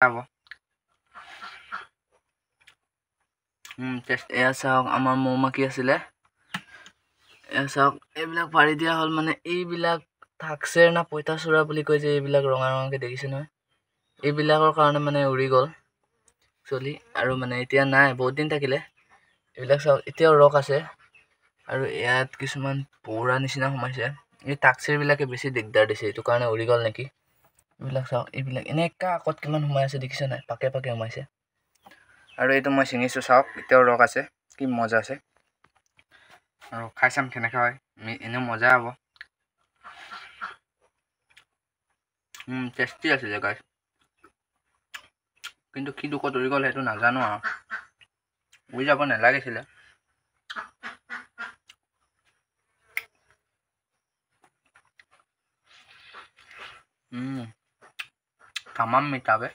যাব এয়া চাওক আমাৰ মৌমাখি আছিলে এয়া চাওক এইবিলাক পাৰি দিয়া হ'ল মানে এইবিলাক থাকছেৰ না পঁইতাচোৰা বুলি কয় যে এইবিলাক ৰঙা ৰঙাকে দেখিছে নহয় এইবিলাকৰ কাৰণে মানে উৰি গ'ল চলি আৰু মানে এতিয়া নাই বহুত দিন থাকিলে এইবিলাক চাওক এতিয়াও ৰস আছে আৰু ইয়াত কিছুমান পৌৰা নিচিনা সোমাইছে এই টাকচিৰবিলাকে বেছি দিগদাৰ দিছে এইটো কাৰণে উৰি গ'ল নেকি এইবিলাক চাওক এইবিলাক এনেকা আকত কিমান সোমাই আছে দেখিছে নাই পাকে পাকে সোমাইছে আৰু এইটো মই ছিঙিছোঁ চাওক এতিয়াও ৰস আছে কি মজা আছে আৰু খাই চাম কেনেকৈ হয় এনেও মজা হ'ব টেষ্টি আছিলে গাইছ কিন্তু কি দুখত উৰি গ'ল সেইটো নাজানো আৰু উৰি যাব নালাগিছিলে তামাম মিঠা বে